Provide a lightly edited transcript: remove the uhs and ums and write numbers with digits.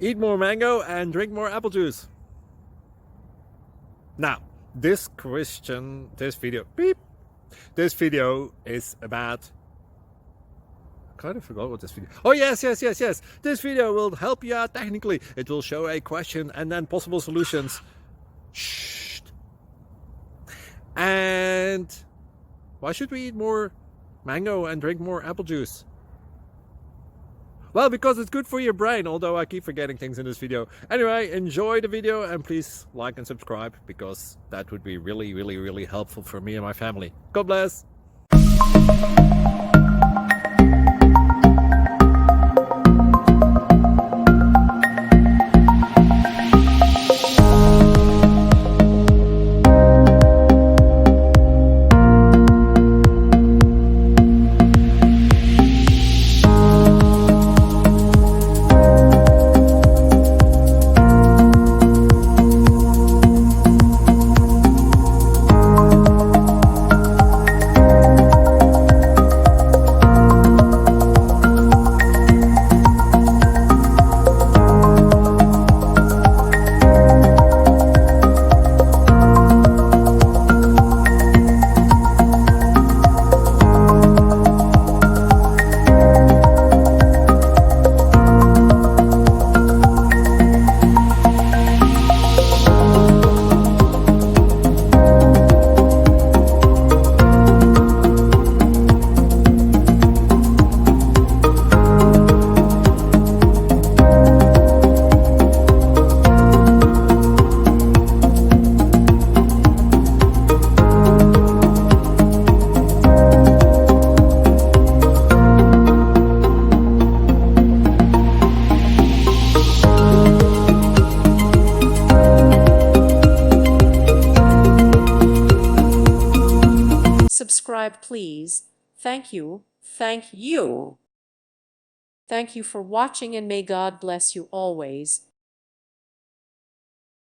Eat more mango and drink more apple juice. Now, this video is about, I kind of forgot what this video. Oh, yes. This video will help you out technically. It will show a question and then possible solutions. Shh. And why should we eat more mango and drink more apple juice? Well, because it's good for your brain, although I keep forgetting things in this video. Anyway, enjoy the video and please like and subscribe, because that would be really helpful for me and my family. God bless! Subscribe, please. Thank you. Thank you. Thank you for watching, and may God bless you always.